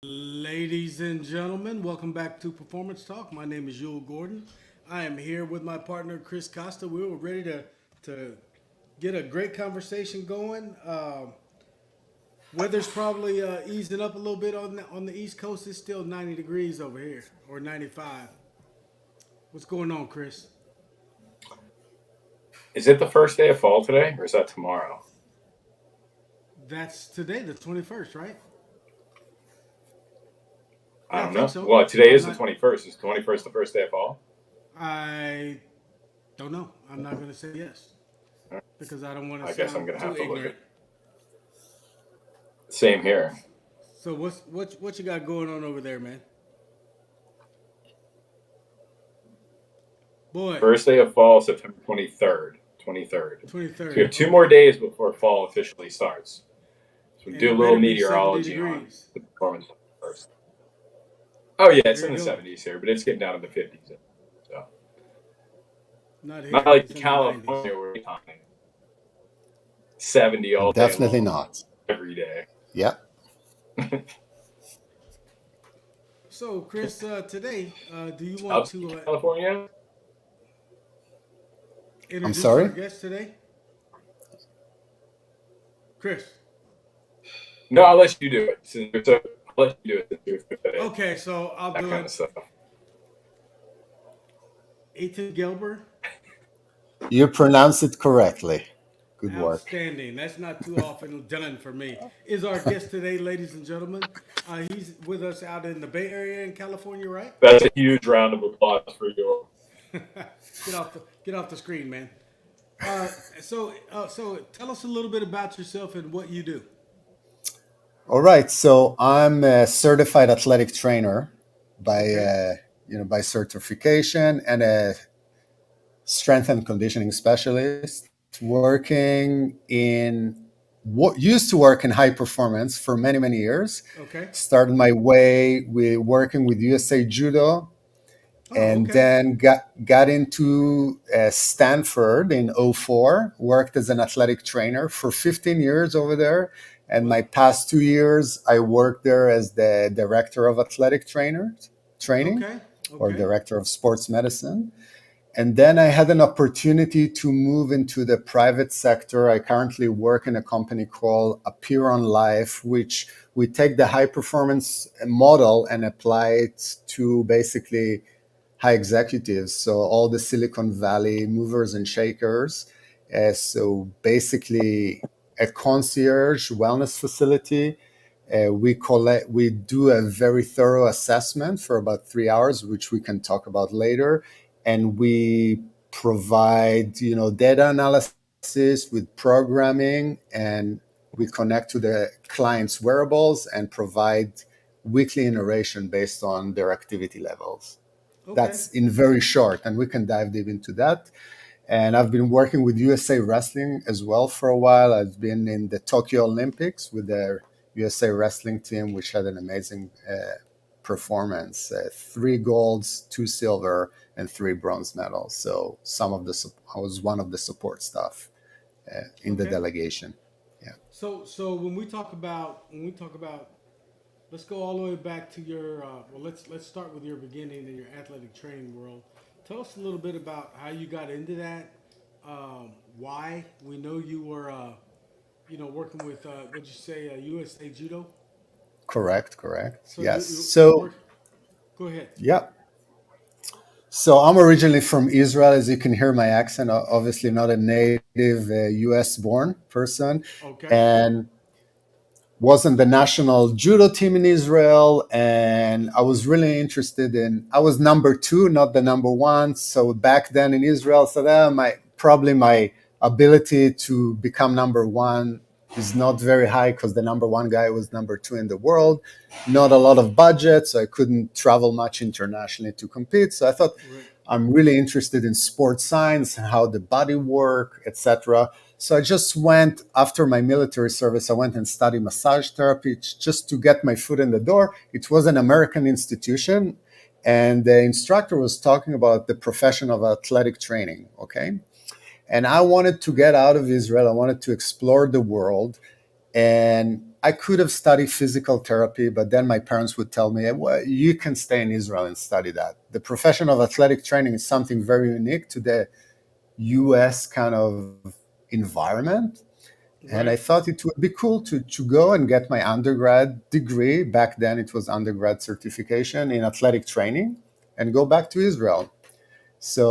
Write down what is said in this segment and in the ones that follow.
Ladies and gentlemen, welcome back to Performance Talk. My name is Yul Gordon. I am here with my partner Chris Costa. We were ready to get a great conversation going. Weather's probably easing up a little bit on the East Coast. It's still 90 degrees over here, or 95. What's going on, Chris? Is it the first day of fall today, or is that tomorrow? That's today, the 21st, right? I Yeah, I don't think know. so. Well, today I'm is the not. 21st. Is 21st the first day of fall? I don't know. I'm not going to say yes All right. because I don't want to I guess I'm sound gonna too have to look ignorant. at. Same here. So what you got going on over there, man? Boy, First day of fall, September 23rd. 23rd. So we 23rd. have two more Okay, days before fall officially starts. So we and do a it little better be 70 meteorology on degrees. the performance first. Oh yeah, it's There in you the go. 70s here, but it's getting down to the 50s. So Not not here. like It's in the 90s. California where we're talking 70 all day Definitely long not. every day. Yeah. So, Chris, today, do you want Upstate to California? I'm introduce our sorry. guest today, Chris? No, I'll let you do it. I'll let you do it since you're good at it. Okay, so I'll That do kind it. of stuff. Eitan Gelber, You pronounced it correctly. Good work. outstanding. That's not too often done for me. Is our guest today, ladies and gentlemen? He's with us out in the Bay Area in California, right? That's a huge round of applause for you. Get off the screen, man. Uh, so tell us a little bit about yourself and what you do. All right. So I'm a certified athletic trainer by Okay. by certification and a strength and conditioning specialist working in what used to work in high performance for many years. Okay. Started my way with working with USA Judo Oh, and okay. then got into Stanford in '04. Worked as an athletic trainer for 15 years over there. And my Well, past 2 years, I worked there as the director of athletic trainers training okay. or Okay. director of sports medicine. And then I had an opportunity to move into the private sector. I currently work in a company called Appear on Life, which we take the high performance model and apply it to basically high executives. So all the Silicon Valley movers and shakers. So basically a concierge wellness facility. We do a very thorough assessment for about 3 hours, which we can talk about later, and we provide data analysis with programming, and we connect to the client's wearables and provide weekly iteration based on their activity levels. Okay. That's in very short, and we can dive deep into that. And I've been working with USA Wrestling as well for a while. I've been in the Tokyo Olympics with the USA Wrestling team, which had an amazing performance: 3 golds, 2 silver, and 3 bronze medals. So I was one of the support staff in the Okay. delegation. Yeah. So when we talk about let's go all the way back to your well let's start with your beginning in your athletic training world. Tell us a little bit about how you got into that. Why we know you were working with what'd you say USA Judo. Correct. Correct. So Yes. you So work. Go ahead. yeah. So I'm originally from Israel, as you can hear my accent. Obviously, not a native U.S. born person, Okay. and was in the national judo team in Israel. And I was really interested in. I was number two, not the number one. So back then in Israel, so that my ability to become number one is not very high because the number one guy was number two in the world. Not a lot of budget, so I couldn't travel much internationally to compete. So I thought Right. I'm really interested in sports science and how the body work, etc. So I just went after my military service. I went and studied massage therapy just to get my foot in the door. It was an American institution, and the instructor was talking about the profession of athletic training. Okay, and I wanted to get out of Israel. I wanted to explore the world, and I could have studied physical therapy, but then my parents would tell me, well, you can stay in Israel and study that. The profession of athletic training is something very unique to the US kind of environment. And I Right. thought it would be cool to go and get my undergrad degree. Back then, it was undergrad certification in athletic training and go back to Israel. So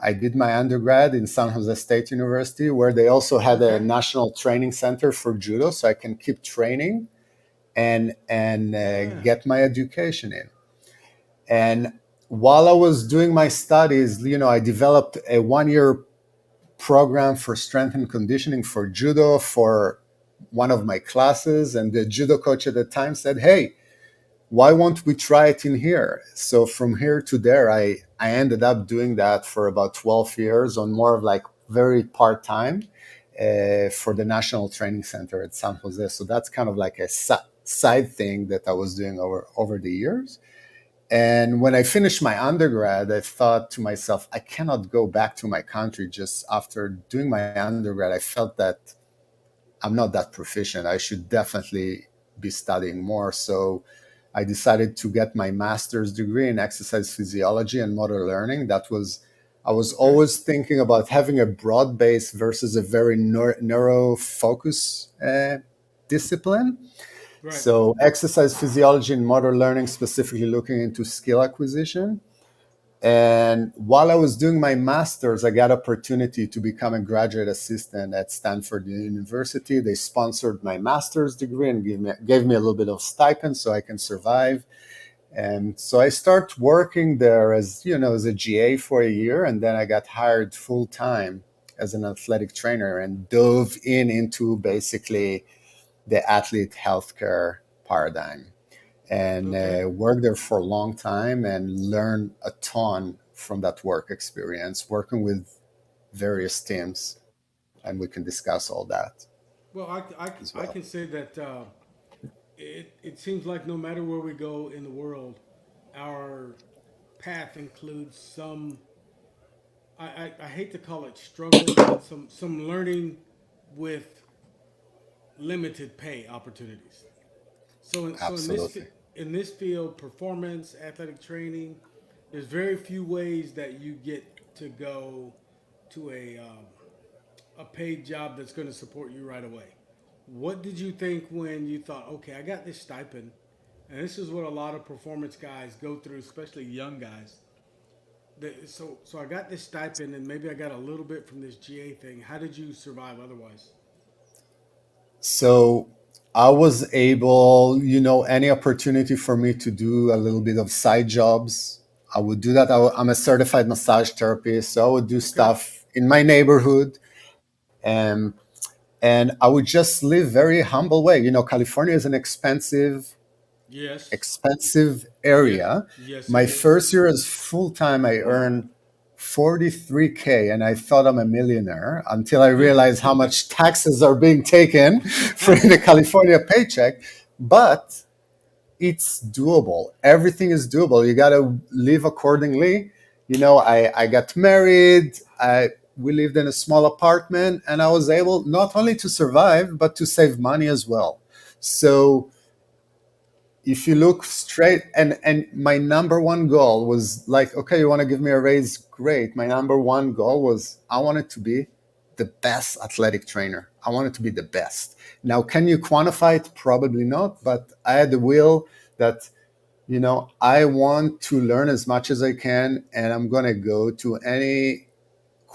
I did my undergrad in San Jose State University, where they also had a Okay. national training center for judo, so I can keep training and Yeah. get my education in. And while I was doing my studies, I developed a 1 year program for strength and conditioning for judo for one of my classes. And the judo coach at the time said, "Hey, why won't we try it in here?" So from here to there, I ended up doing that for about 12 years on more of like very part time for the National Training Center at San Jose. So that's kind of like a side thing that I was doing over the years. And when I finished my undergrad, I thought to myself, I cannot go back to my country just after doing my undergrad. I felt that I'm not that proficient. I should definitely be studying more. So I decided to get my master's degree in exercise physiology and motor learning. I was Okay. always thinking about having a broad base versus a very narrow focus discipline. Right. So, exercise physiology and motor learning, specifically looking into skill acquisition. And while I was doing my master's, I got opportunity to become a graduate assistant at Stanford University. They sponsored my master's degree and gave me a little bit of stipend so I can survive. And so I started working there as a GA for a year, and then I got hired full time as an athletic trainer and dove into basically the athlete healthcare paradigm and Okay. worked there for a long time and learned a ton from that work experience, working with various teams. And we can discuss all that Well, as I well. can say that it seems like no matter where we go in the world, our path includes some. I hate to call it struggle, but some learning with limited pay opportunities. Absolutely. In this field, performance, athletic training, there's very few ways that you get to go to a paid job that's going to support you right away. What did you think when you thought, okay, I got this stipend, and this is what a lot of performance guys go through, especially young guys. So I got this stipend, and maybe I got a little bit from this GA thing. How did you survive otherwise? So I was able, any opportunity for me to do a little bit of side jobs, I would do that. I'm a certified massage therapist, so I would do Okay. stuff in my neighborhood. And and I would just live very humble way. California is an Yes. expensive Yes. area. Yes, it My is. first year as full time, I earned 43K, and I thought I'm a millionaire until I realized how much taxes are being taken for the California paycheck. But it's doable. Everything is doable. You got to live accordingly. I got married. We lived in a small apartment, and I was able not only to survive but to save money as well. So if you look straight, and my number one goal was like, okay, you want to give me a raise, great. My number one goal was I wanted to be the best athletic trainer. I wanted to be the best. Now, can you quantify it? Probably not, but I had the will that I want to learn as much as I can, and I'm going to go to any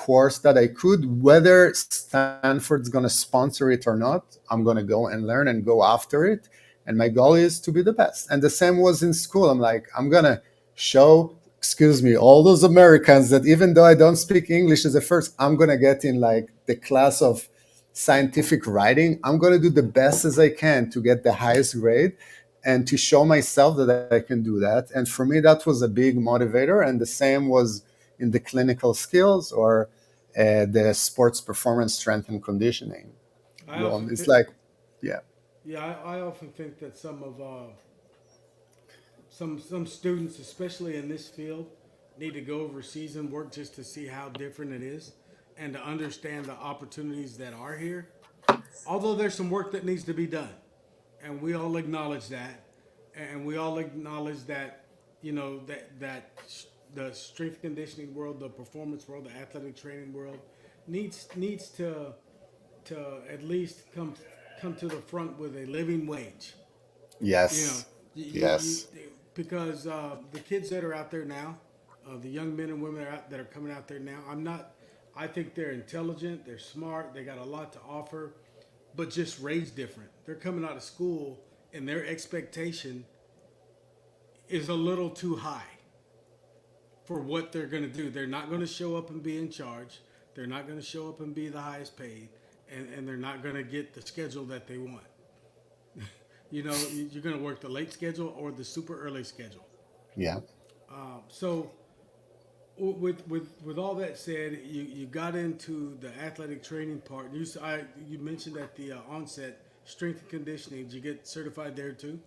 course that I could, whether Stanford's going to sponsor it or not. I'm going to go and learn and go after it. And my goal is to be the best. And the same was in school. I'm like, I'm going to show, excuse me, all those Americans that even though I don't speak English as a first, I'm going to get in like the class of scientific writing. I'm going to do the best as I can to get the highest grade and to show myself that I can do that. And for me, that was a big motivator. And the same was in the clinical skills or the sports performance strength and conditioning. I often It's think, like, yeah, yeah, I often think that some students, especially in this field, need to go overseas and work just to see how different it is, and to understand the opportunities that are here. Although there's some work that needs to be done, and we all acknowledge that, and we all acknowledge that, the strength conditioning world, the performance world, the athletic training world needs to at least come to the front with a living wage. You know, Yes. you Yes. because the kids that are out there now, the young men and women that are coming out there now, I think they're intelligent, they're smart, they got a lot to offer, but just raised different. They're coming out of school and their expectation is a little too high for what they're going to do. They're not going to show up and be in charge. They're not going to show up and be the highest paid, and they're not going to get the schedule that they want. You're going to work the late schedule or the super early schedule. Yeah. So, with all that said, you got into the athletic training part. You mentioned at the onset strength and conditioning. Did you get certified there too?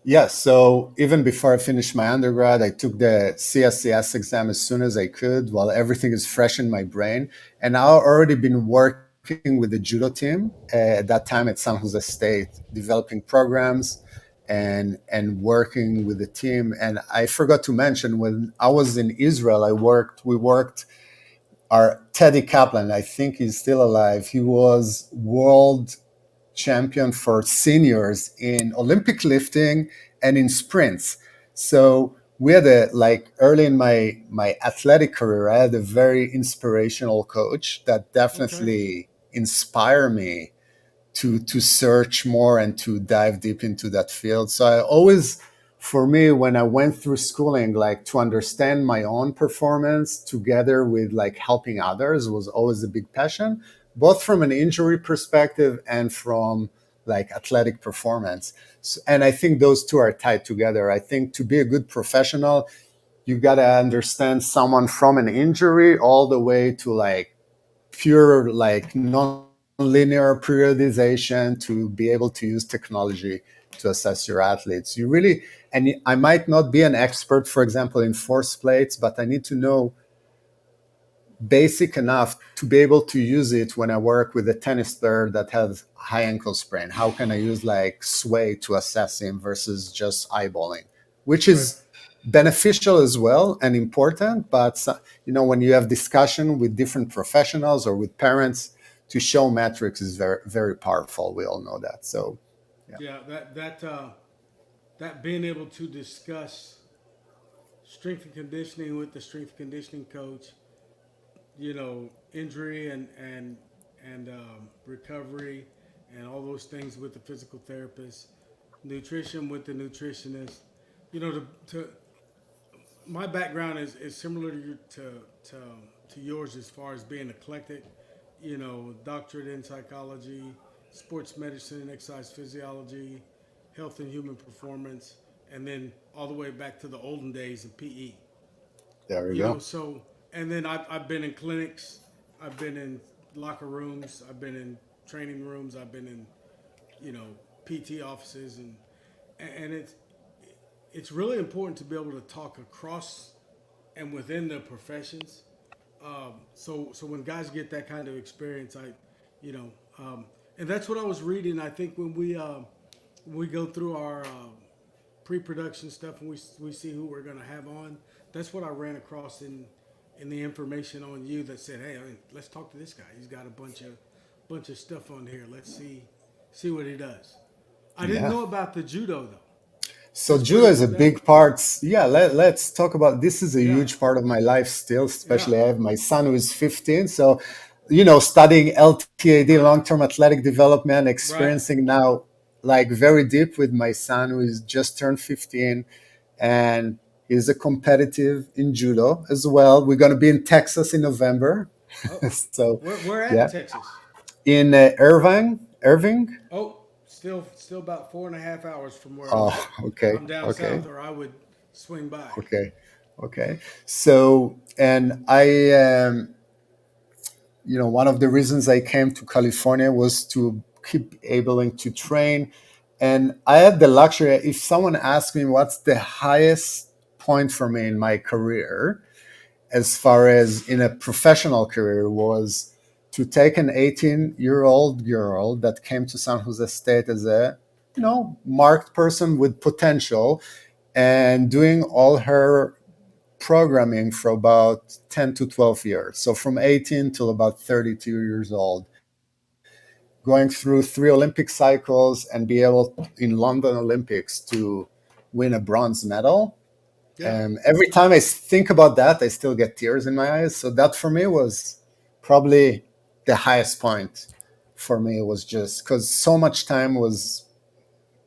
Yes. So even before I finished my undergrad, I took the CSCS exam as soon as I could while everything is fresh in my brain. And I've already been working with the judo team at that time at San Jose State, developing programs and working with the team. And I forgot to mention when I was in Israel, we worked our Teddy Kaplan, I think he's still alive. He was world champion for seniors in Olympic lifting and in sprints. So we had like early in my athletic career, I had a very inspirational coach that Okay. definitely inspired me to search more and to dive deep into that field. So I always, for me, when I went through schooling, like to understand my own performance together with like helping others was always a big passion, both from an injury perspective and from like athletic performance. And I think those two are tied together. I think to be a good professional, you got to understand someone from an injury all the way to like pure like non-linear periodization to be able to use technology to assess your athletes. You really, and I might not be an expert, for example, in force plates, but I need to know basic enough to be able to use it when I work with a tennis player that has high ankle sprain. How can I use like sway to assess him versus just eyeballing, which Right. is beneficial as well and important. But when you have discussion with different professionals or with parents, to show metrics is very very powerful. We all know that. So yeah, Yeah. That being able to discuss strength and conditioning with the strength and conditioning coach, injury and recovery and all those things with the physical therapist, nutrition with the nutritionist. To my background is similar to to yours as far as being eclectic. Doctorate in psychology, sports medicine, exercise physiology, health and human performance, and then all the way back to the olden days of PE. there we go. So and then I've been in clinics, I've been in locker rooms, I've been in training rooms, I've been in you know PT offices, and it's really important to be able to talk across and within the professions. So when guys get that kind of experience, you know, and that's what I was reading. I think when we go through our pre-production stuff and we see who we're gonna have on, that's what I ran across in the information on you that said, hey, let's talk to this guy. He's got a bunch of stuff on here. Let's see what he does. I didn't Yeah. know about the judo though. So That's judo pretty. is a big part. Yeah, let's talk about this. Is a Yeah, huge part of my life still, yeah, especially I have my son who is 15. So, studying LTAD, long-term athletic development, right. experiencing now like very deep with my son who is just turned 15 and he's a competitive in judo as well. We're going to be in Texas in November. Oh, So, where at in yeah, Texas? in Irving. Oh, still about 4.5 hours from where I'm Oh, at. okay, I'm down okay. south, or I would swing by. Okay. Okay. So, and one of the reasons I came to California was to keep able to train. And I had the luxury, if someone asked me what's the highest point for me in my career, as far as in a professional career, was to take an 18-year-old girl that came to San Jose State as a marked person with potential, and doing all her programming for about 10 to 12 years. So from 18 till about 32 years old, going through 3 Olympic cycles and be able in London Olympics to win a bronze medal. Yeah. Every time I think about that, I still get tears in my eyes. So that for me was probably the highest point for me, was just because so much time was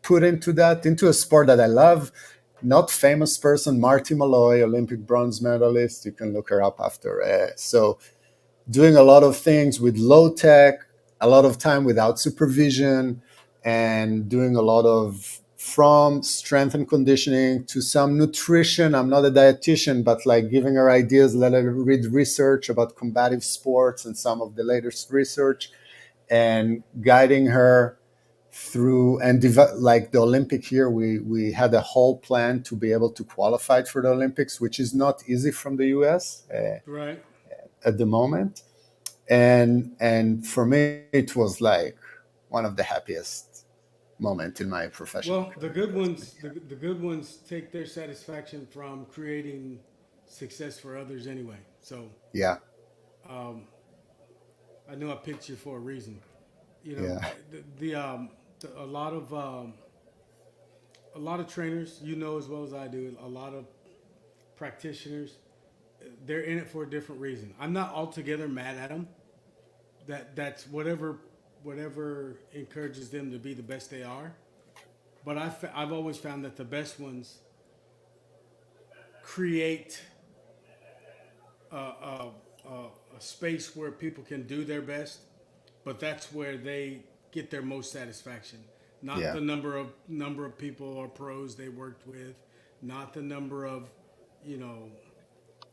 put into that, into a sport that I love. Not famous person, Marty Malloy, Olympic bronze medalist. You can look her up after. So doing a lot of things with low tech, a lot of time without supervision, and doing a lot of from strength and conditioning to some nutrition. I'm not a dietitian, but like giving her ideas, let her read research about combative sports and some of the latest research, and guiding her through and like the Olympic year, we had a whole plan to be able to qualify for the Olympics, which is not easy from the US Right. at the moment. And for me, it was like one of the happiest moment in my professional Well, career. Definitely. the good ones take their satisfaction from creating success for others anyway. So Yeah, um, I knew I picked you for a reason. You know, yeah, a lot of trainers, you know as well as I do, a lot of practitioners, they're in it for a different reason. I'm not altogether mad at them. That's whatever encourages them to be the best they are. But I've always found that the best ones create a, a space where people can do their best, but that's where they get their most satisfaction. Not yeah, the number of people or pros they worked with, not the number of you know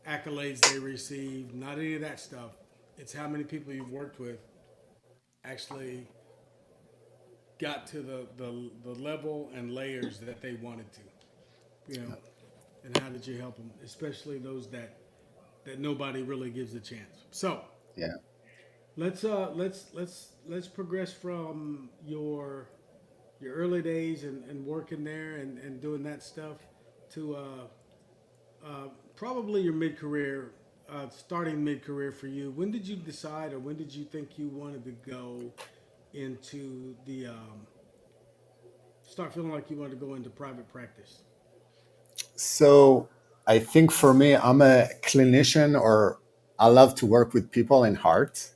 accolades they received, not any of that stuff. It's how many people you've worked with actually got to the level and layers that they wanted to, you know, and how did you help them, especially those that nobody really gives a chance. So yeah. let's progress from your early days and working there and doing that stuff to probably your mid career, starting mid career for you. When did you decide, or when did you think you wanted to go into the start feeling like you wanted to go into private practice? So I think for me, I'm a clinician, or I love to work with people in heart.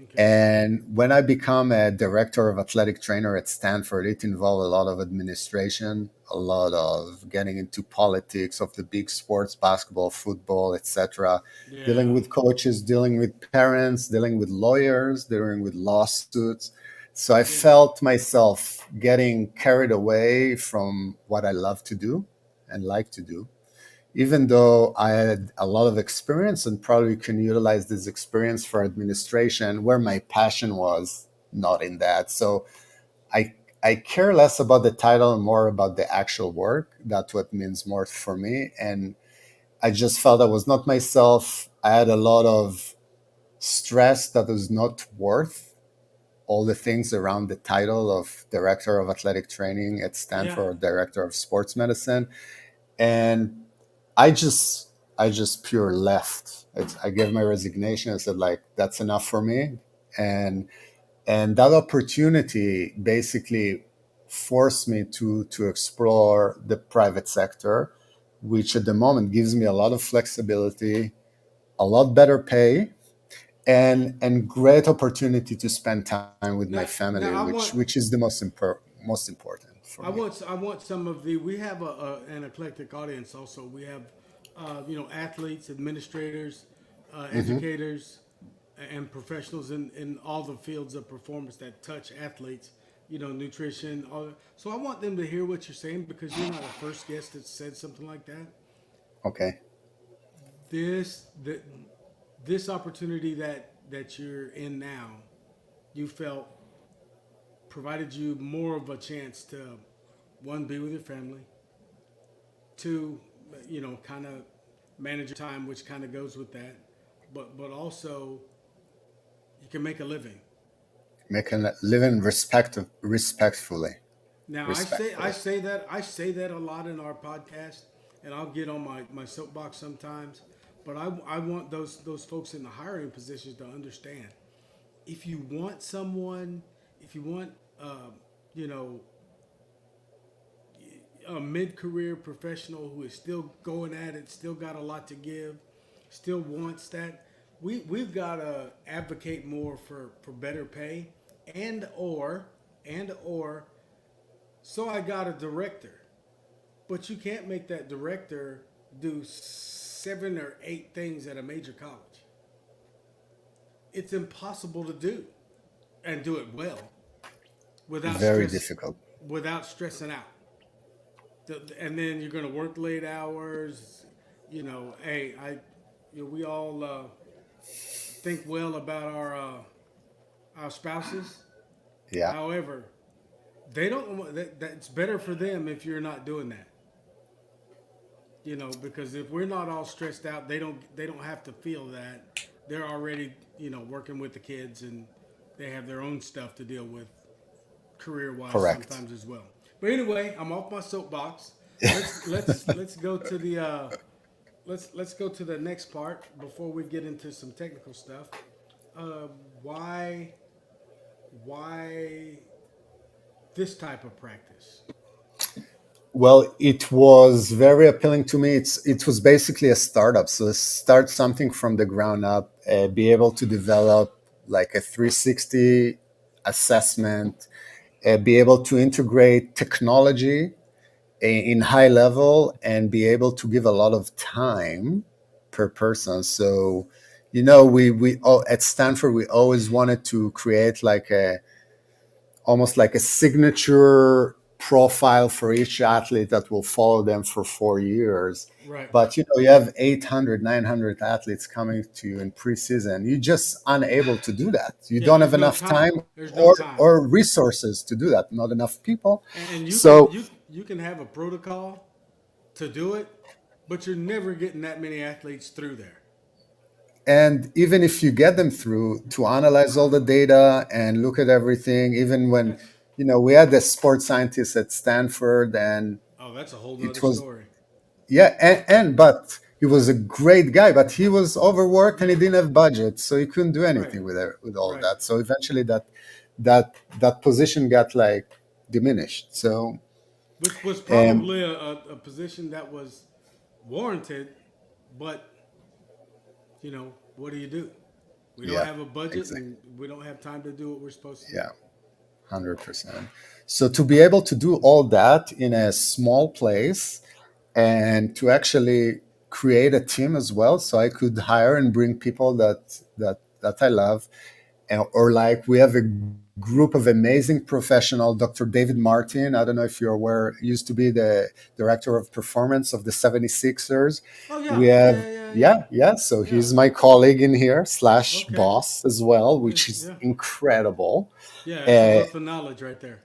Okay. And when I become a director of athletic trainer at Stanford, it involved a lot of administration, a lot of getting into politics of the big sports, basketball, football, etc., dealing Yeah. with coaches, dealing with parents, dealing with lawyers, dealing with lawsuits. So I Yeah. felt myself getting carried away from what I love to do and like to do, even though I had a lot of experience and probably can utilize this experience for administration, where my passion was not in that. So I I care less about the title and more about the actual work. That's what means more for me. And I just felt I was not myself. I had a lot of stress that was not worth all the things around the title of director of athletic training at Yeah. Stanford or director of sports medicine. And I just pure left. I gave my resignation. I said, like, that's enough for me. and and that opportunity basically forced me to explore the private sector, which at the moment gives me a lot of flexibility, a lot better pay, and great opportunity to spend time with my family, Now which is the most important for me. I want some of the we have an eclectic audience also. We have athletes, administrators, Hmm. educators, and professionals in all the fields of performance that touch athletes. You know, nutrition. So I want them to hear what you're saying because you're not the first guest that said something like that. Okay. This the, this opportunity that you're in now, you felt provided you more of a chance to one, be with your family, two, kind of manage your time, which kind of goes with that, but also you can make a living. Making living respectfully. Now respectfully. I say that a lot in our podcast, and I'll get on my soapbox sometimes. But I want those folks in the hiring positions to understand, if you want someone, if you want you know, a mid-career professional who is still going at it, still got a lot to give, still wants that, we've got to advocate more for better pay, and or so I got a director, but you can't make that director do 7 or 8 things at a major college. It's impossible to do and do it well without Very stress, difficult. without stressing out. And then you're going to work late hours. Hey, we all think well about our spouses. Yeah, However, they don't. That's better for them if you're not doing that. Because if we're not all stressed out, they don't have to feel that. They're already working with the kids, and they have their own stuff to deal with career wise correct. sometimes as well. But anyway, I'm off my soapbox. Let's go to the let's go to the next part before we get into some technical stuff. Uh, why why this type of practice? Well, it was very appealing to me. It was basically a startup. So start something from the ground up, be able to develop like a 360 assessment, be able to integrate technology in high level, and be able to give a lot of time per person. So, at Stanford we always wanted to create like a almost like a signature profile for each athlete that will follow them for 4 years. Right. But you have 800, 900 athletes coming to you in preseason. You're just unable to do that. You Yeah. don't There's have no enough time. time There's no or time. or resources to do that. Not enough people. And you can So, you can have a protocol to do it, but you're never getting that many athletes through there. and even if you get them through to analyze all the data and look at everything, even when That's we had a sports scientist at Stanford, and that's a whole nother it was story. yeah, and but he was a great guy, but he was overworked and Yeah. he didn't have budget, so he couldn't do Right. anything with all Right. that. So eventually, that position got like diminished. So, Which was um, probably a position that was warranted, but what do you do? We don't yeah, have a budget, exactly, and we don't have time to do what we're supposed to do. yeah, 100%. So to be able to do all that in a small place, and to actually create a team as well, so I could hire and bring people that I love. Or like we have a group of amazing professional. Dr. David Martin, I don't know if you're aware, used to be the director of performance of the 76ers. Oh We yeah, have, yeah, yeah, yeah, yeah, so yeah. he's my colleague in here slash Okay, boss as well, yeah, which is yeah, incredible. yeah. It's a uh, wealth of knowledge right there.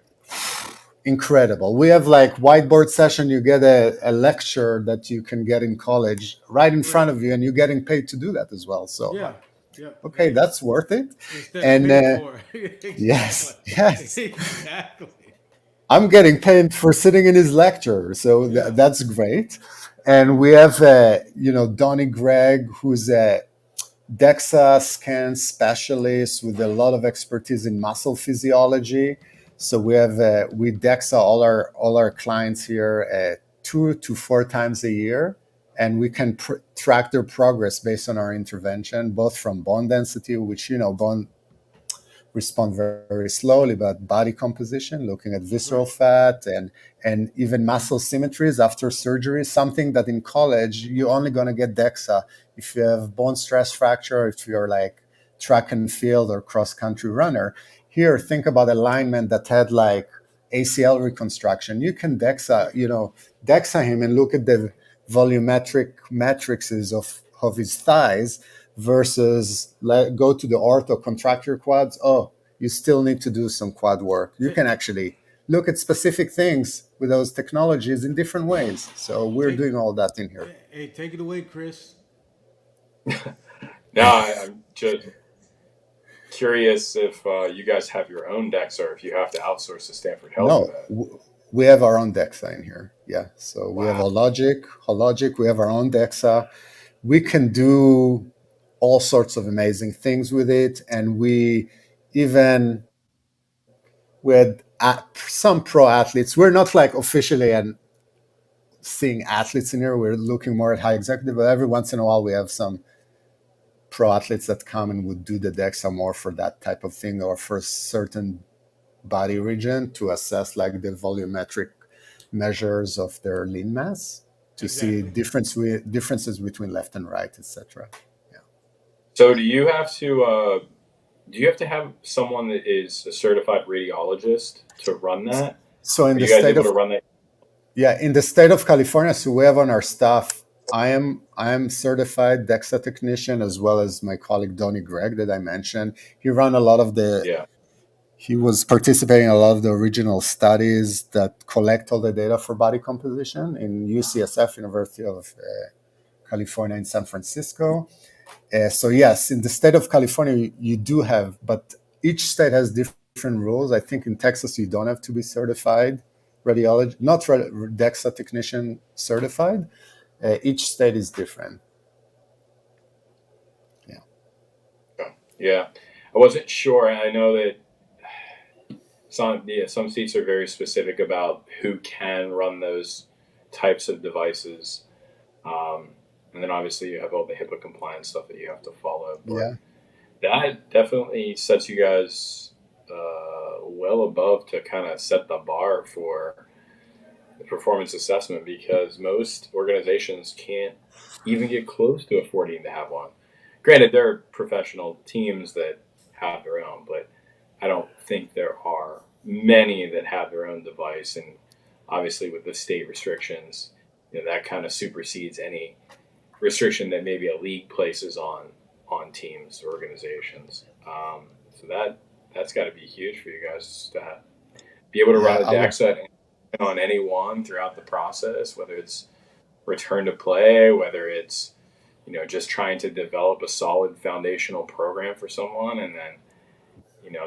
Incredible. We have like whiteboard session. You get a lecture that you can get in college right in Right. front of you, and you're getting paid to do that as well. So I'm Yeah. like, Yep. okay, Hey, that's worth it. instead of And paying for it. Exactly. yes, yes, Exactly. I'm getting paid for sitting in his lecture, so Yeah. that's great. And we have, Donnie Gregg, who's a DEXA scan specialist with a lot of expertise in muscle physiology. So we have we DEXA all our clients here 2 to 4 times a year, and we can track their progress based on our intervention, both from bone density, which bone respond very slowly, but body composition, looking at visceral Right. fat and even muscle symmetries after surgery, something that in college you're only going to get DEXA if you have bone stress fracture, if you're like track and field or cross country runner. Here, think about alignment that had like ACL reconstruction. You can DEXA, Right. DEXA him and look at the volumetric matrices of his thighs versus go to the ortho, contract your quads. Oh, you still need to do some quad work. You Take can actually look at specific things with those technologies in different ways. So we're take doing all that in here. hey, take it away, Chris. Now I'm just curious if you guys have your own decks or if you have to outsource to Stanford Health for No, that. We have our own DEXA in here. Yeah. So we have Wow. Hologic. We have our own DEXA. We can do all sorts of amazing things with it, and even we had some pro athletes. We're not like officially and seeing athletes in here. We're looking more at high executive, but every once in a while we have some pro athletes that come and would do the DEXA more for that type of thing or for a certain body region to assess like the volumetric measures of their lean mass to see Exactly. differences between left and right, etc. Yeah. So do you have to have someone that is a certified radiologist to run that? So in Are the you guys state able of to run that? in the state of California, so we have on our staff. I am certified DEXA technician as well as my colleague Donnie Gregg that I mentioned. He ran a lot of the Yeah. He was participating in a lot of the original studies that collect all the data for body composition in UCSF, University of California in San Francisco. So yes, in the state of California, you do have, but each state has different rules. I think in Texas, you don't have to be certified radiology, not DEXA technician certified. Each state is different. Yeah. Okay. Yeah. I wasn't sure. I know that some states are very specific about who can run those types of devices. Um, and then obviously you have all the HIPAA compliance stuff that you have to follow. But Yeah. that definitely sets you guys well above to kind of set the bar for the performance assessment because most organizations can't even get close to affording to have one. Granted, there are professional teams that have their own, but I don't think there are many that have their own device. And obviously, with the state restrictions, that kind of supersedes any restriction that maybe a league places on teams or organizations. So that's got to be huge for you guys to be able to Yeah. run a deck set on anyone throughout the process, whether it's return to play, whether it's just trying to develop a solid foundational program for someone, and then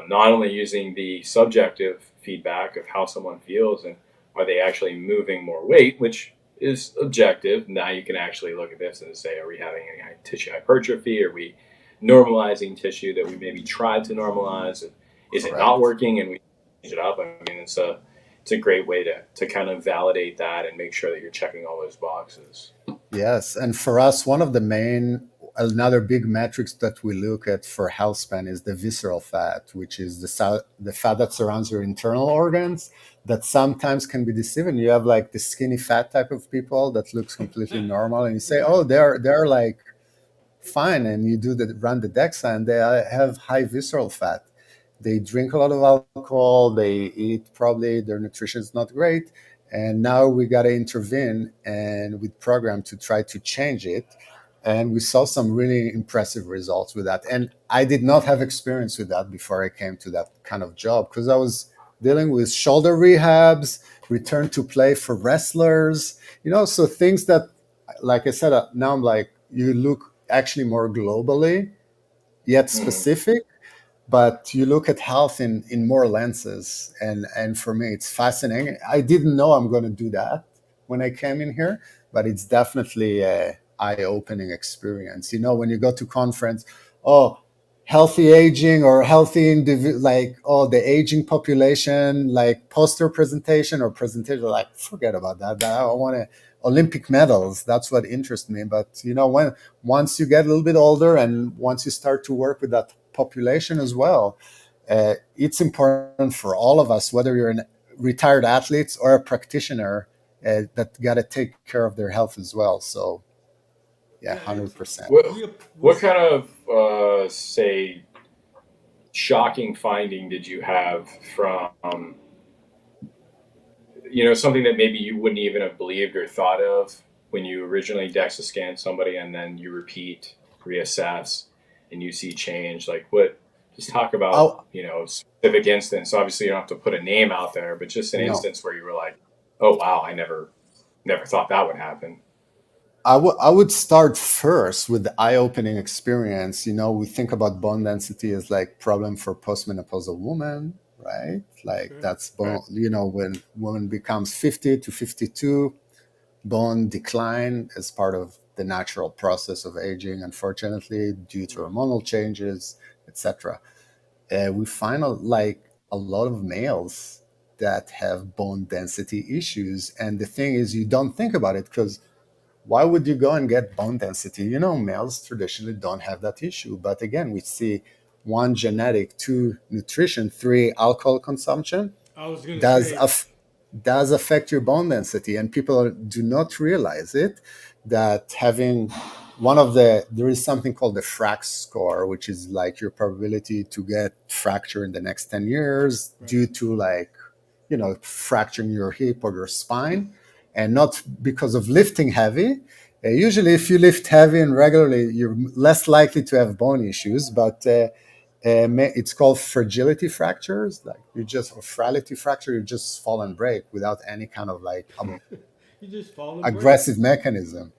not only using the subjective feedback of how someone feels and are they actually moving more weight, which is objective. Now you can actually look at this and say, are we having any tissue hypertrophy? Are we normalizing tissue that we maybe tried to normalize? Is it not Correct. working and we change it up? I mean, it's a great way to kind of validate that and make sure that you're checking all those boxes. Yes, and for us, another big metrics that we look at for health span is the visceral fat, which is the fat that surrounds your internal organs that sometimes can be deceiving. You have like the skinny fat type of people that looks completely normal, and you say, Exactly. oh, they're like fine, and you run the DEXA, and they have high visceral fat. They drink a lot of alcohol. They eat probably their nutrition is not great, and now we got to intervene and with program to try to change it. And we saw some really impressive results with that. And I did not have experience with that before I came to that kind of job because I was dealing with shoulder rehabs, return to play for wrestlers, so things that, like I said, now I'm like, you look actually more globally, yet Mm-hmm. specific, but you look at health in more lenses. And for me, it's fascinating. I didn't know I'm going to do that when I came in here, but it's definitely a eye-opening experience. When you go to conference, oh, healthy aging or healthy like, oh, the aging population, like poster presentation or presentation, like forget about that. I want to Olympic medals. That's what interests me. But when once you get a little bit older and once you start to work with that population as well, it's important for all of us, whether you're a retired athlete or a practitioner, that got to take care of their health as well. So yeah, Yeah, and 100%. What we what kind of say shocking finding did you have from something that maybe you wouldn't even have believed or thought of when you originally DEXA scanned somebody and then you reassess, and you see change? Like what? Just talk about Oh, specific instance. Obviously, you don't have to put a name out there, but just an no. instance where you were like, "Oh wow, I never thought that would happen." I would start first with the eye-opening experience. We think about bone density as like problem for postmenopausal women, right? Like Okay. that's Right. bone, when woman becomes 50 to 52, bone decline as part of the natural process of aging, unfortunately, due to Right. hormonal changes, etc. We find a lot of males that have bone density issues. And the thing is, you don't think about it because why would you go and get bone density? Males traditionally don't have that issue. But again, we see one, genetic, two, nutrition, three, alcohol consumption I was gonna does say, aff- does affect your bone density, and people do not realize it. That having there is something called the frac score, which is like your probability to get fracture in the next 10 years right. due to fracturing your hip or your spine, and not because of lifting heavy. Usually, if you lift heavy and regularly, you're less likely to have bone issues, but it's called fragility fractures. Like you just, or frailty fracture, you just fall and break without any kind of Mhm. You just fall and break. aggressive mechanism.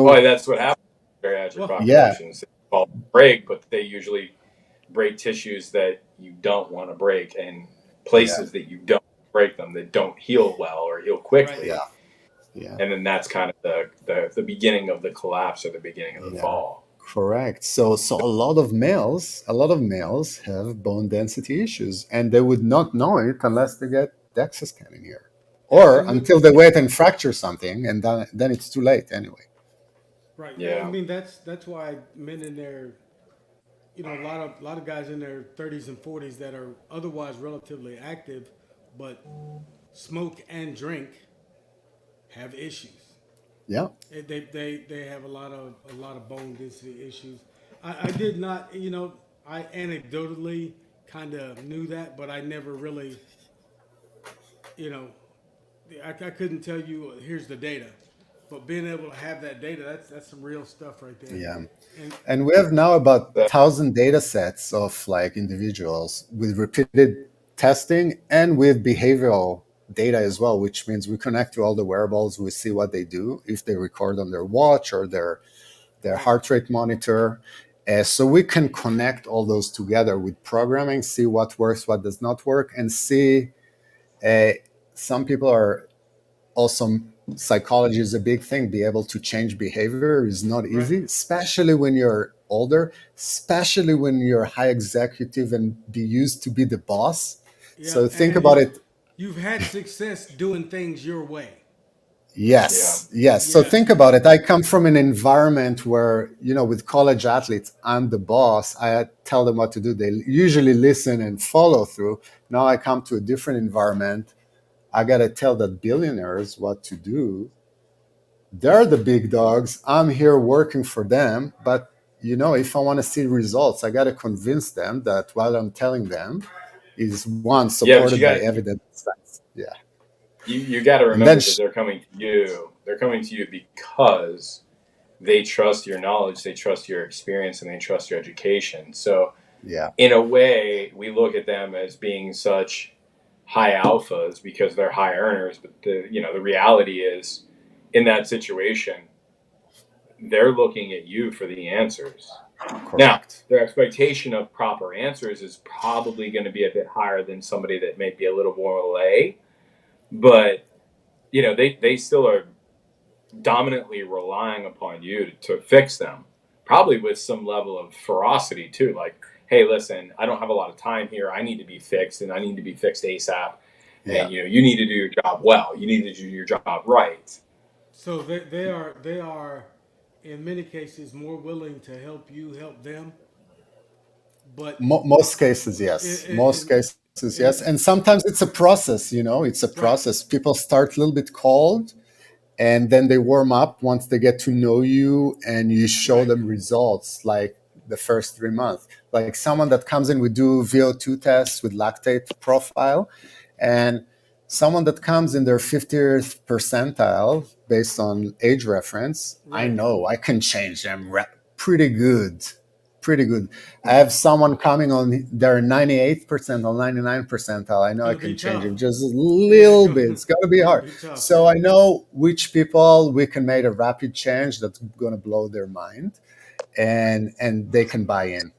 Well, So that's what happens in bariatric Well, yeah, populations. They fall break, but they usually break tissues that you don't want to break and yeah, places that you don't break them that don't heal well or heal right. yeah, quickly. yeah, And then that's kind of the beginning of the collapse or the beginning of the yeah. fall. Correct. So a lot of males have bone density issues, and they would not know it unless they get DEXA scanning here, or And until they wait and fracture something, and then it's too late anyway. right. I Yeah. mean, that's why men in their, a lot of guys in their 30s and 40s that are otherwise relatively active, but smoke and drink have issues. Yeah. They have a lot of bone density issues. I did not, I anecdotally kind of knew that, but I never really, you know, I couldn't tell you here's the data, but being able to have that data, that's some real stuff right there. Yeah. And And we have now about That, 1,000 data sets of like individuals with repeated testing and with behavioral data as well, which means we connect to all the wearables, we see what they do, if they record on their watch or their right, heart rate monitor. So we can connect all those together with programming, see what works, what does not work, and see uh, some people are also, psychology is a big thing. Be able to change behavior is not right, easy, especially when you're older, especially when you're high executive and be used to be the boss. yeah, So think and about it. you've had success doing things your way. yeah. Yes, yes. So Yeah, think about it. I come from an environment where, with college athletes, I'm the boss. I tell them what to do. They usually listen and follow through. Now I come to a different environment. I got to tell the billionaires what to do. They're the big dogs. I'm here working for them. But, if I want to see results, I got to convince them that what I'm telling them is one, Yeah, but you supported by got evidence. Yeah. you got to And then, remember that they're coming to you. They're coming to you because they trust your knowledge, they trust your experience, and they trust your education. So yeah, in a way, we look at them as being such high alphas because they're high earners. But the reality is, in that situation, they're looking at you for the answers. Now, correct. their expectation of proper answers is probably going to be a bit higher than somebody that may be a little more lay, but they still are dominantly relying upon you to fix them, probably with some level of ferocity too. Like, hey, listen, I don't have a lot of time here. I need to be fixed, and I need to be fixed ASAP. Yeah. And you need to do your job well. You need to do your job right. so they are in many cases more willing to help you help them, but Most cases, in yes. Most in, cases, in yes. And sometimes it's a process, it's a right, process. People start a little bit cold, and then they warm up once they get to know you and you show right, them results like the first 3 months. Like someone that comes in, we do VO2 tests with lactate profile, and someone that comes in their 50th percentile based on age reference, I right. know I can change them pretty good. Pretty good. I have someone coming on their 98th percentile, 99th percentile. I It's know I gonna be can change tough. him just a Yeah, little bit. It's going to be gonna hard. be tough. So I know which people we can make a rapid change that's going to blow their mind, and they can buy in.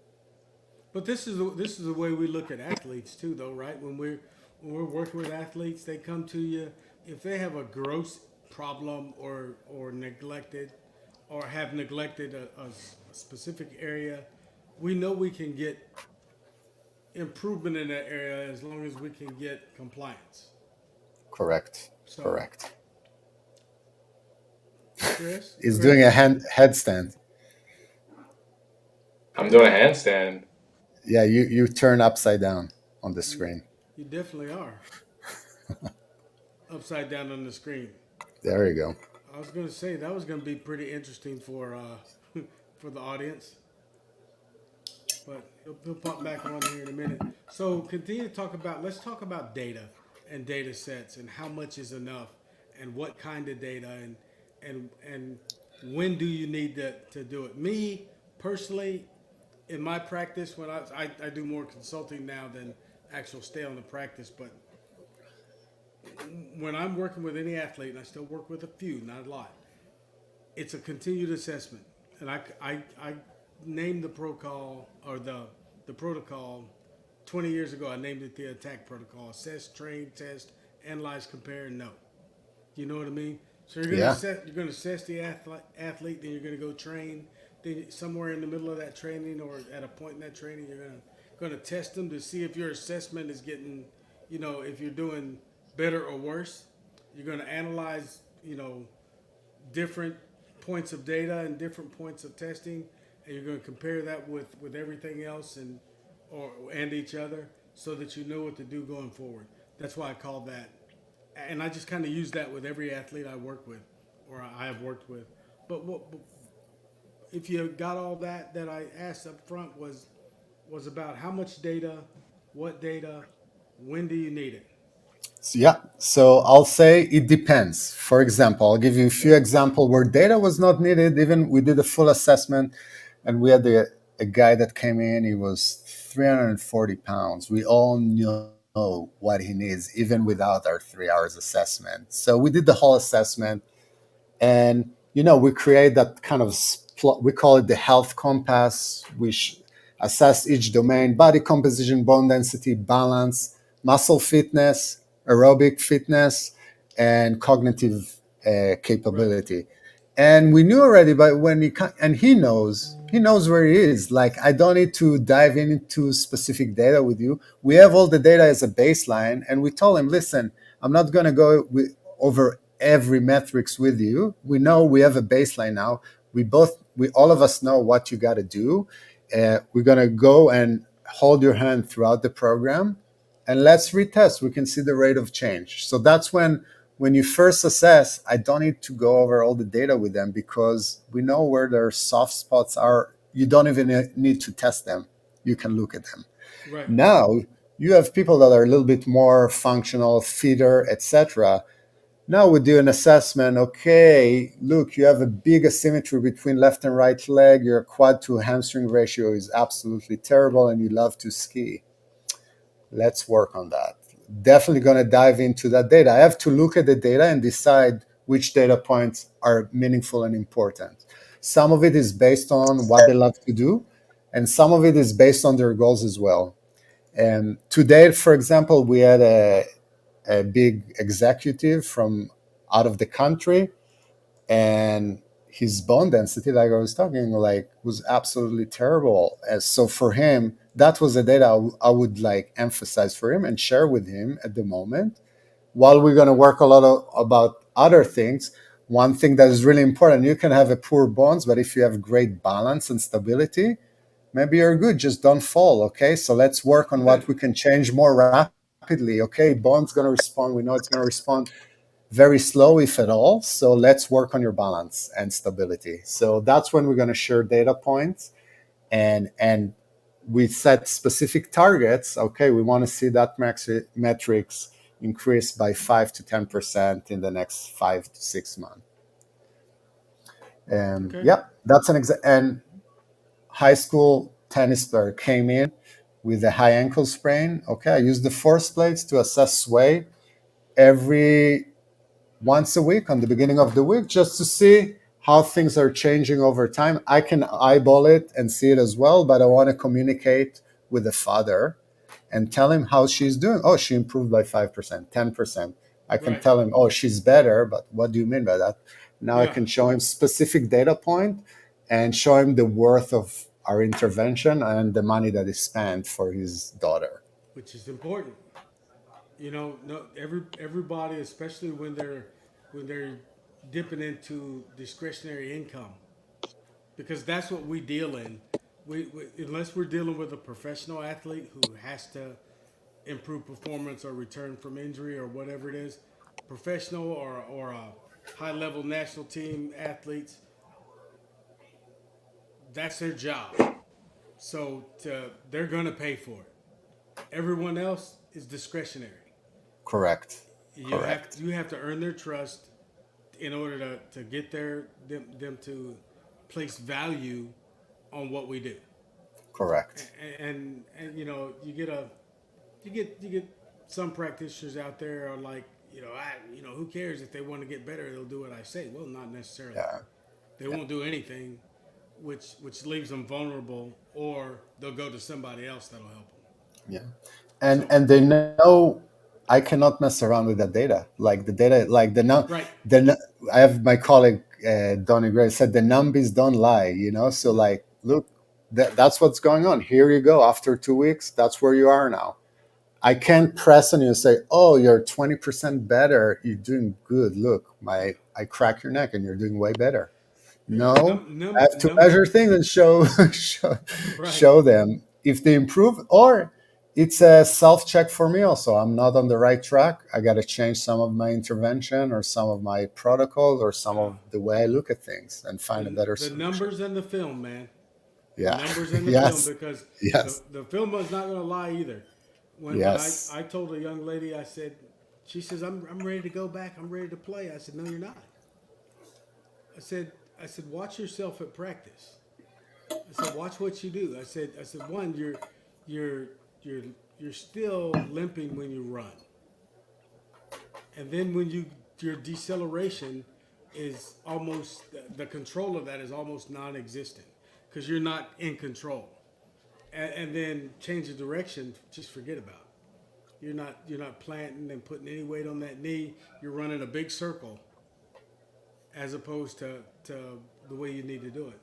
But this is the way we look at athletes too, though, right? When we're working with athletes, they come to you if they have a gross problem or neglected or have neglected a specific area. We know we can get improvement in that area as long as we can get compliance. Correct. So, Correct. He's doing Chris, a headstand. I'm doing a handstand. Yeah, you turn upside down on the you screen. you definitely are upside down on the screen. There you go. I was going to say that was going to be pretty interesting for for the audience, but he'll pop back on here in a minute. So continue to talk about. Let's talk about data and data sets and how much is enough and what kind of data and when do you need to do it. Me personally, in my practice, when I do more consulting now than actual stay on the practice, but when I'm working with any athlete, and I still work with a few, not a lot, it's a continued assessment. And I named the protocol or the protocol 20 years ago. I named it the attack protocol: assess, train, test, analyze, compare, and know. You know what I mean? So Yeah. you're gonna assess the athlete, then you're gonna go train. Then somewhere in the middle of that training or at a point in that training, you're gonna test them to see if your assessment is getting, if you're doing better or worse. You're gonna analyze, different points of data and different points of testing, and you're going to compare that with everything else and each other, so that you know what to do going forward. That's why I call that, and I just kind of use that with every athlete I work with, or I have worked with. But if you got all that I asked up front was about how much data, what data, when do you need it? Yeah, so I'll say it depends. For example, I'll give you a few examples where data was not needed. Even we did a full assessment, and we had a guy that came in. He was 340 pounds. We all know what he needs, even without our 3 hours assessment. So we did the whole assessment, and we create that kind of we call it the health compass. Assess each domain: body composition, bone density, balance, muscle fitness, aerobic fitness, and cognitive Right, capability. And we knew already, but and he knows where he is. Like, I don't need to dive into specific data with you. We have all the data as a baseline, and we told him, listen, I'm not going to go over every metrics with you. We know we have a baseline now. We all of us know what you got to do. We're going to go and hold your hand throughout the program, and let's retest. We can see the rate of change. So that's when you first assess, I don't need to go over all the data with them, because we know where their soft spots are. You don't even need to test them. You can look at them. right, Now you have people that are a little bit more functional, fitter, etc. Now we do an assessment. Okay, look, you have a big asymmetry between left and right leg. Your quad to hamstring ratio is absolutely terrible, and you love to ski. Let's work on that. Definitely going to dive into that data. I have to look at the data and decide which data points are meaningful and important. Some of it is based on what they love to do, and some of it is based on their goals as well. And today, for example, we had a big executive from out of the country, and his bone density, like I was talking, like, was absolutely terrible. And so for him, that was the data I would like emphasize for him and share with him at the moment. While we're going to work a lot about other things, one thing that is really important: you can have a poor bones, but if you have great balance and stability, maybe you're good. Just don't fall. Okay, so let's work on right. what we can change more rapidly. Okay, bone's going to respond. We know it's going to respond very slow, if at all. So let's work on your balance and stability. So that's when we're going to share data points, and we set specific targets. Okay, we want to see that metrics increase by 5 to 10% in the next 5 to 6 months. Okay. Yeah, that's an example. And high school tennis player came in with a high ankle sprain. Okay, I use the force plates to assess sway every once a week on the beginning of the week, just to see how things are changing over time. I can eyeball it and see it as well, but I want to communicate with the father and tell him how she's doing. Oh, she improved by 5%, 10%. I can Right. tell him, oh, she's better, but what do you mean by that? Now I Yeah. can show him specific data point and show him the worth of our intervention and the money that is spent for his daughter. Which is important. No, everybody, especially when they're dipping into discretionary income, because that's what we deal in. We unless we're dealing with a professional athlete who has to improve performance or return from injury or whatever it is, professional or a high level national team athletes, that's their job. They're gonna pay for it. Everyone else is discretionary. Correct. You have Correct. you have to earn their trust in order to get them to place value on what we do. Correct. And you get some practitioners out there are like, who cares if they want to get better, they'll do what I say. Well, not necessarily. Yeah. They won't do anything, which leaves them vulnerable, or they'll go to somebody else that'll help them. Yeah. So And they know I cannot mess around with that data. Like the data, like right, I have my colleague Donny Gray said the numbers don't lie. So no, like, look, that's what's going on. Here you go. After 2 weeks, that's where you are now. I can't press on you and say, "Oh, you're 20% better. You're doing good. Look, I crack your neck, and you're doing way better." yeah, No, I have to number, measure things and show right. show them if they improve, or it's a self check for me. Also, I'm not on the right track. I got to change some of my intervention, or some of my protocol, or some Uh, of the way I look at things, and find a better the solution. numbers and the film, man. The Yeah. numbers in the film, Yes. because the, Yes. the film was not going to lie either. When Yes. I told a young lady, I said, she says, I'm ready to go back. I'm ready to play. I said, no, you're not. I said, watch yourself at practice. I said, watch what you do. I said, one, you're, you're, you're still limping when you run. And then your deceleration is almost, the control of that is almost non-existent because you're not in control. And then change of direction, just forget about it. You're not planting and putting any weight on that knee. You're running a big circle as opposed to the way you need to do it.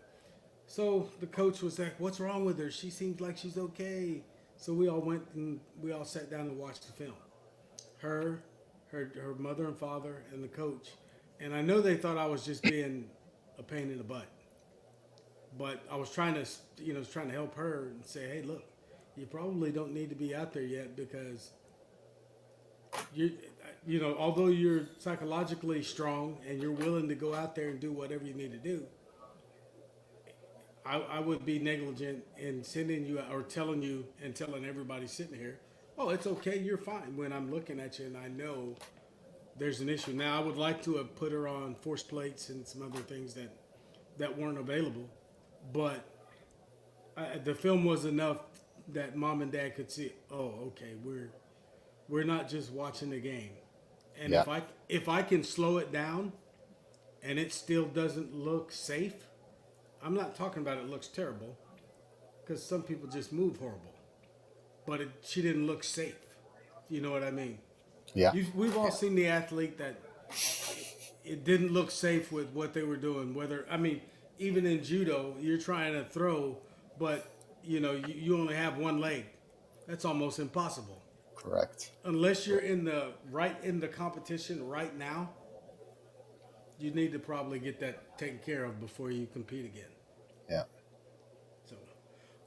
So the coach was like, "What's wrong with her? She seems like she's okay." So we all went and we all sat down and watched the film. Her, her mother and father, and the coach. And I know they thought I was just being a pain in the butt, but I was trying to help her and say, "Hey, look, you probably don't need to be out there yet because although you're psychologically strong and you're willing to go out there and do whatever you need to do, I would be negligent in sending you or telling you and telling everybody sitting here, oh, it's okay, you're fine, when I'm looking at you and I know there's an issue. Now, I would like to have put her on force plates and some other things that weren't available, but the film was enough that mom and dad could see, oh, okay, we're not just watching the game. And Yeah. if I can slow it down and it still doesn't look safe, I'm not talking about it looks terrible, because some people just move horrible, but she didn't look safe. You know what I mean? Yeah. We've all seen the athlete that it didn't look safe with what they were doing. Even in judo, you're trying to throw, but you only have one leg. That's almost impossible Correct. unless you're in the competition right now. You need to probably get that taken care of before you compete again. Yeah. So,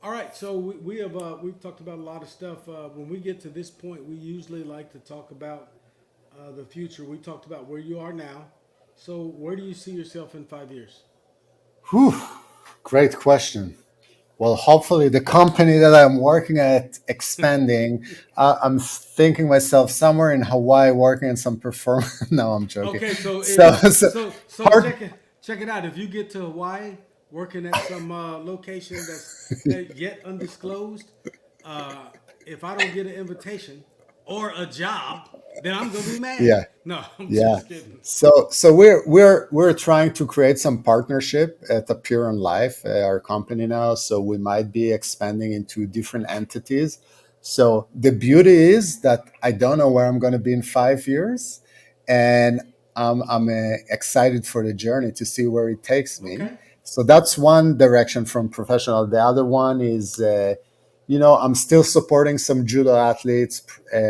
all right. So we've talked about a lot of stuff. When we get to this point, we usually like to talk about the future. We talked about where you are now. So where do you see yourself in 5 years? Whew. Great question. Well, hopefully the company that I'm working at expanding. I'm thinking myself somewhere in Hawaii working on some performance. No, I'm joking. Okay, so So, part. check it out. If you get to Hawaii, working at some location that yet undisclosed, if I don't get an invitation or a job, then I'm gonna be mad. Yeah. No, I'm Yeah. just kidding. So we're trying to create some partnership at Appear on Life, our company now. So we might be expanding into different entities. So the beauty is that I don't know where I'm going to be in 5 years, and I'm excited for the journey to see where it takes me. Okay. So that's one direction from professional. The other one is, I'm still supporting some judo athletes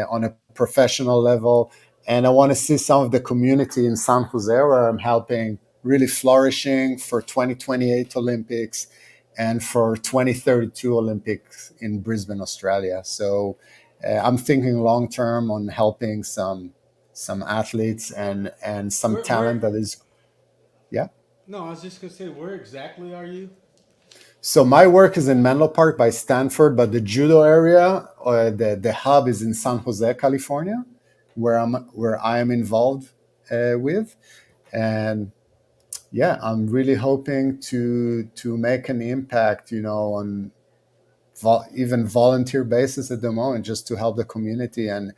on a professional level, and I want to see some of the community in San Jose where I'm helping really flourishing for 2028 Olympics and for 2032 Olympics in Brisbane, Australia. So I'm thinking long term on helping some athletes and some Where? talent that is, yeah. No, I was just gonna say, where exactly are you? So my work is in Menlo Park by Stanford, but the judo area, the hub is in San Jose, California, where I am involved with. And yeah, I'm really hoping to make an impact, on even volunteer basis at the moment, just to help the community and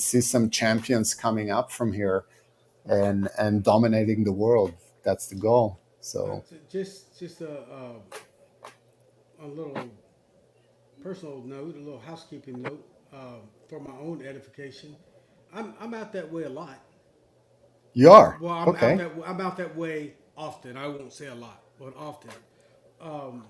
see some champions coming up from here and dominating the world. That's the goal. So Just a little personal note, a little housekeeping note for my own edification. I'm out that way a lot. you are Well, okay. I'm out that way often. I won't say a lot, but often. Um,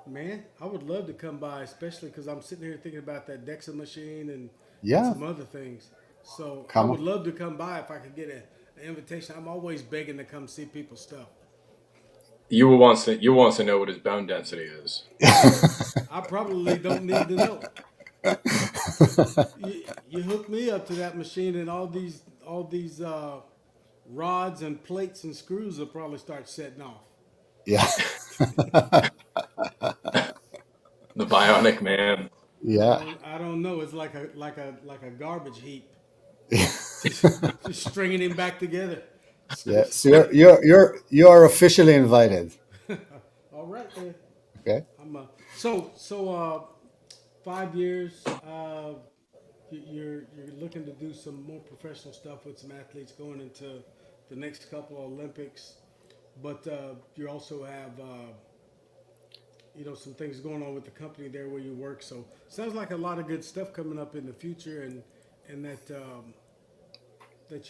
Man, I would love to come by, especially because I'm sitting here thinking about that DEXA machine and Yeah, some other things. So I come would on. love to come by if I could get an invitation. I'm always begging to come see people's stuff. You wants to know what his bone density is. I probably don't need to know. You hook me up to that machine, and all these rods and plates and screws will probably start setting off. Yeah. The Bionic Man. Yeah. I don't know. It's like a garbage heap. Yeah. Just stringing him back together. Yeah. So you're officially invited. All right then. Okay. I'm so 5 years. You're looking to do some more professional stuff with some athletes going into the next couple of Olympics, but you also have some things going on with the company there where you work. So sounds like a lot of good stuff coming up in the future, and that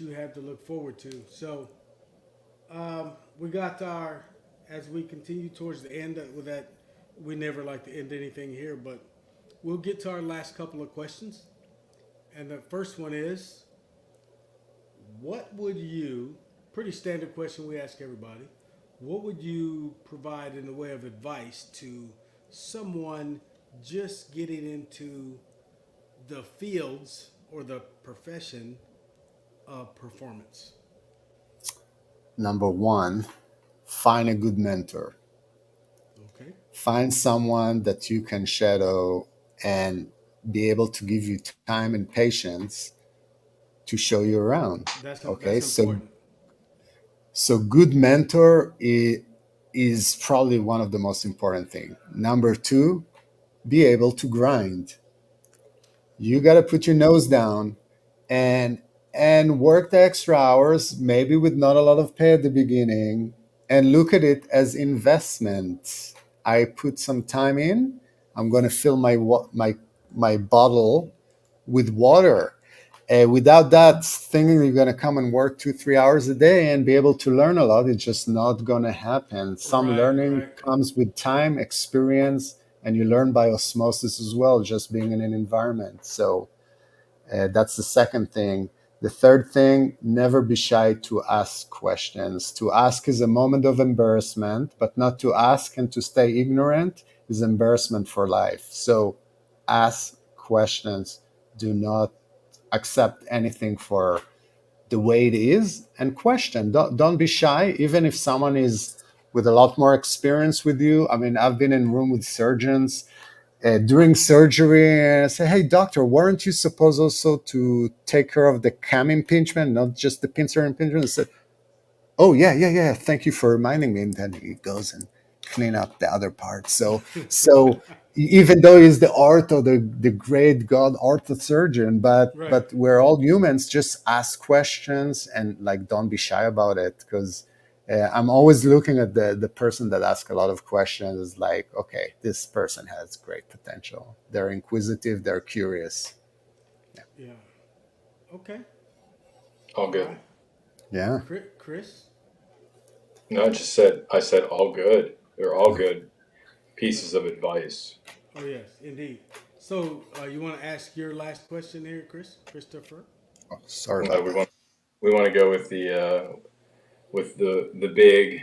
you have to look forward to. So we got our as we continue towards the end with that. We never like to end anything here, but we'll get to our last couple of questions. And the first one is, what would you? Pretty standard question we ask everybody. What would you provide in the way of advice to someone just getting into the fields or the profession of performance? Number one, find a good mentor. Okay, Find someone that you can shadow and be able to give you time and patience to show you around. Okay, that's so important. good mentor is probably one of the most important thing. Number two, be able to grind. You got to put your nose down and work the extra hours, maybe with not a lot of pay at the beginning, and look at it as investment. I put some time in. I'm going to fill my bottle with water. Without that, thinking you're going to come and work 2-3 hours a day and be able to learn a lot, it's just not going to happen. Some Right, learning right. comes with time, experience, and you learn by osmosis as well, just being in an environment. So that's the second thing. The third thing, never be shy to ask questions. To ask is a moment of embarrassment, but not to ask and to stay ignorant is embarrassment for life. So ask questions. Do not accept anything for the way it is, and question. Don't be shy, even if someone is with a lot more experience with you. I mean, I've been in room with surgeons during surgery and I say, hey, doctor, weren't you supposed also to take care of the cam impingement, not just the pincer impingement? I said, oh, yeah. Thank you for reminding me. And then he goes and clean up the other part. So even though he's the the great god orthosurgeon, Right. but we're all humans. Just ask questions and like don't be shy about it, because I'm always looking at the person that asks a lot of questions as like, okay, this person has great potential. They're inquisitive, they're curious. Yeah. Okay. All All good. right. Yeah. Chris. No, I said all good. They're all good pieces of advice. Oh yes, indeed. So you want to ask your last question here, Christopher? Oh, sorry No, about that. we want to go with the big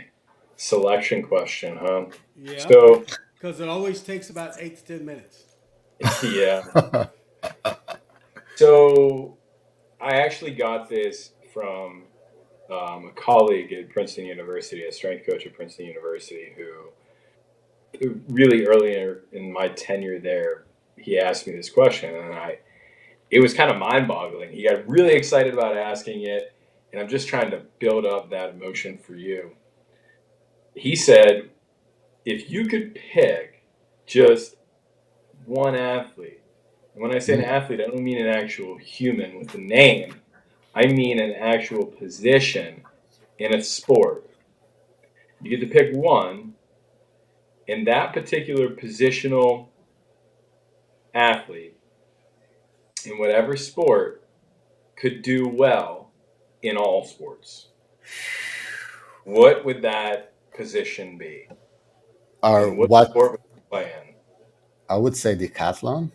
selection question, huh? Yeah, So because it always takes about 8 to 10 minutes. yeah. So I actually got this from a colleague at Princeton University, a strength coach at Princeton University, who really earlier in my tenure there, he asked me this question, and it was kind of mind boggling. He got really excited about asking it, and I'm just trying to build up that emotion for you. He said, if you could pick just one athlete, and when I say an athlete, I don't mean an actual human with a name, I mean an actual position in a sport. You get to pick one, and that particular positional athlete in whatever sport could do well in all sports. What would that position be? Or And what what? sport would you play in? I would say decathlon,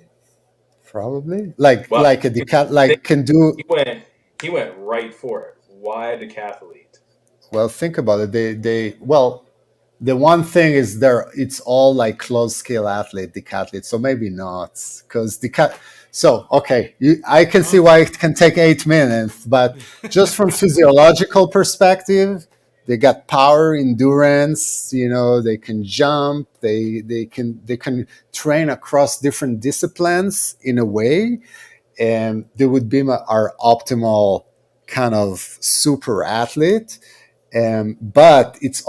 probably. Well, Like a like can do. he went he went right for it. Why a decathlete? Well, think about it. Well, the one thing is there. It's all like close skill athlete, decathlete. So maybe not, because decat. So okay, I can see Oh. why it can take 8 minutes, but just from physiological perspective, they got power, endurance. You know, they can jump. They can train across different disciplines in a way, and they would be our optimal kind of super athlete. But it's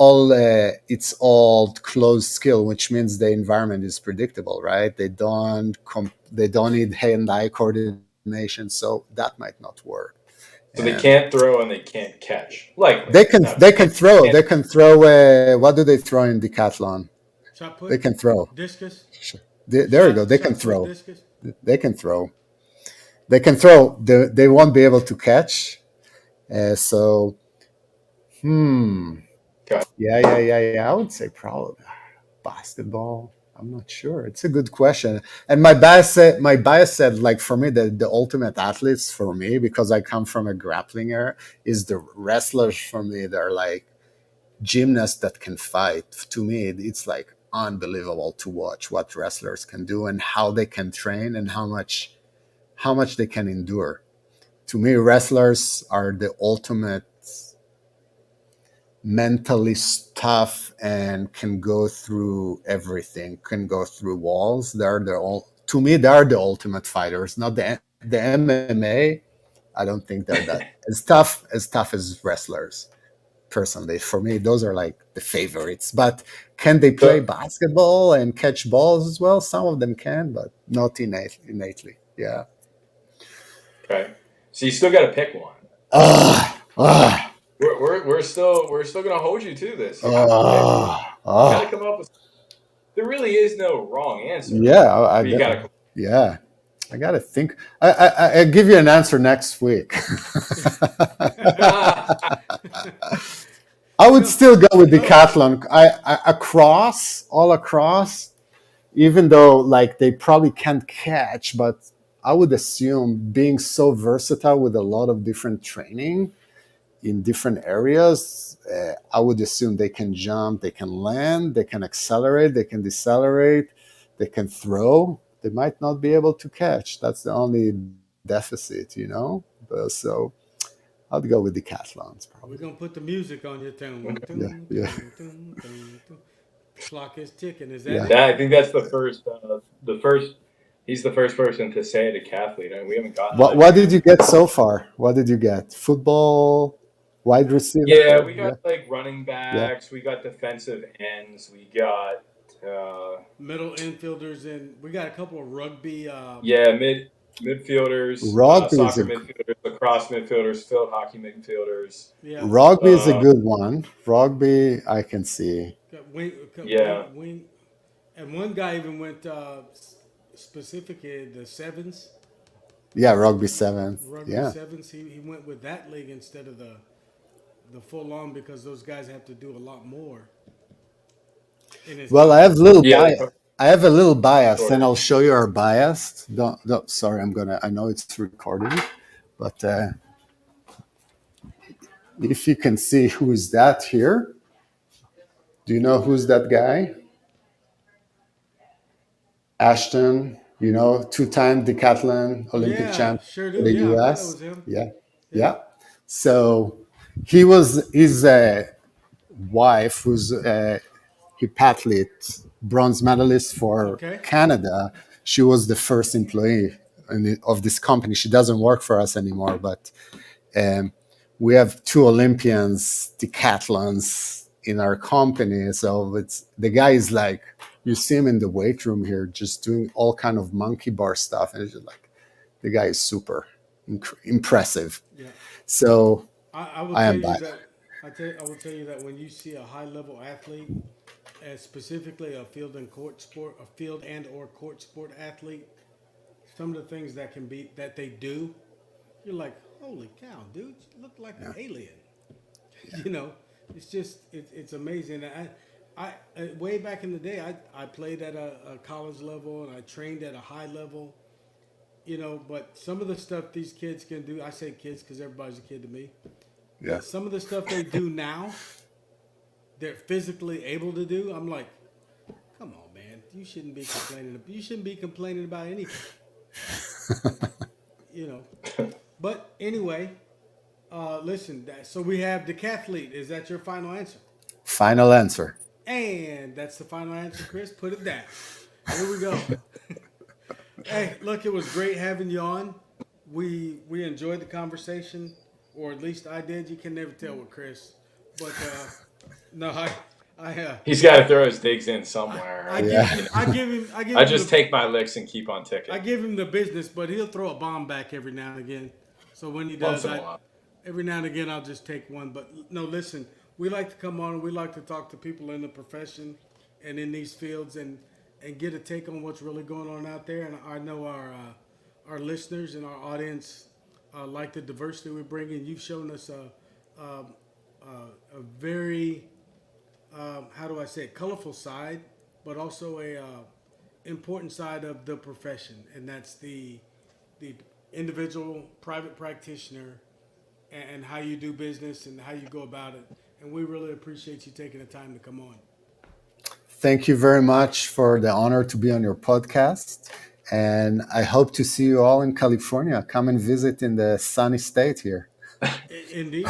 all closed skill, which means the environment is predictable, right? They don't need hand-eye coordination, so that might not work. So they And can't throw and they can't catch. Likely. they can No, they can throw. can't. They can throw. What do they throw in decathlon? Shot They put, can throw. discus, There we go. They can shot put, throw. discus. They can throw. They can throw. They won't be able to catch. So, hmm. Okay. Yeah. I would say probably basketball. I'm not sure. It's a good question. And my bias said like for me the ultimate athletes for me, because I come from a grappling era, is the wrestlers. For me, they're like gymnasts that can fight. To me, it's like unbelievable to watch what wrestlers can do and how they can train and how much they can endure. To me, wrestlers are the ultimate mentally tough and can go through everything, can go through walls. They're the all to me, they are the ultimate fighters, not the MMA. I don't think they're that as tough as wrestlers. Personally, for me, those are like the favorites. But can they play So basketball and catch balls as well? Some of them can, but not innately. Yeah. okay. So you still got to pick one. Ah, ah, We're still gonna hold you to this. You have to pick one. ah, You got to ah. come up with. There really is no wrong answer, Yeah, I, but you got to. yeah. I gotta think. I'll give you an answer next week. I would no, still go with no. decathlon. All across, even though like they probably can't catch, but I would assume being so versatile with a lot of different training in different areas, I would assume they can jump, they can land, they can accelerate, they can decelerate, they can throw. They might not be able to catch. That's the only deficit. So I'd go with decathlons probably. We're gonna put the music on your tune. Okay. Yeah, Dun, yeah, dun, dun, dun, dun. The clock is ticking. Is that yeah. it? That I think that's the first. The first. He's the first person to say a decathlete. I mean, we haven't gotten What that what yet. did you get so far? What did you get? Football, wide receiver? Yeah, we got Yeah, like running yeah. backs. We got defensive ends. We got middle infielders, and we got a couple of rugby. Yeah, midfielders, Rugby is soccer a midfielders, lacrosse midfielders, field hockey midfielders. Yeah, rugby is a Uh, good one. Rugby, I can see. got yeah, wing, and one guy even went specifically the sevens, Yeah, rugby seven. rugby Yeah. sevens. He went with that league instead of the full on because those guys have to do a lot more in his Well, mind. yeah. I have a little bias, and Shorter. I'll show you our bias. Don't sorry, I know it's recording, but if you can see who is that here, do you know who's that guy? Ashton, two-time decathlon Olympic Yeah, champion sure for do. the Yeah, I bet that US. was him. Yeah, Yeah. yeah. So his wife, who's a heptathlete, bronze medalist for Okay. Canada. She was the first employee of this company. She doesn't work for us anymore, but um, we have two Olympians, decathlons in our company. So it's the guy is like, you see him in the weight room here, just doing all kind of monkey bar stuff, and it's just like the guy is super impressive. Yeah. So I will I tell am you back. that I will tell you that when you see a high level athlete, specifically a field and court sport, a field and or court sport athlete, some of the things that they do, you're like, holy cow, dude, you look like an alien. You know, it's just it's amazing. Way back in the day, I played at a college level and I trained at a high level. But some of the stuff these kids can do, I say kids because everybody's a kid to me. Yeah. But some of the stuff they do now, they're physically able to do. I'm like, come on, man, you shouldn't be complaining. You shouldn't be complaining about anything. You know. But anyway, listen. So we have decathlete. Is that your final answer? Final answer. And that's the final answer, Chris. Put it down. Here we go. Hey, look, it was great having you on. We enjoyed the conversation, or at least I did. You can never tell with Chris, but no, He's got to throw his digs in somewhere. I Yeah. give I give I him just take my licks and keep on ticking. I give him the business, but he'll throw a bomb back every now and again. So when he Once does, in a while. every now and again I'll just take one. But no, listen, we like to come on and we like to talk to people in the profession and in these fields and get a take on what's really going on out there. And I know our listeners and our audience like the diversity we bring in. You've shown us a very how do I say it, colorful side, but also a important side of the profession, and that's the individual private practitioner and how you do business and how you go about it. And we really appreciate you taking the time to come on. Thank you very much for the honor to be on your podcast. And I hope to see you all in California. Come and visit in the sunny state here. Indeed.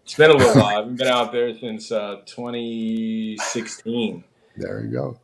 It's been a little while. I've been out there since 2016. There you go.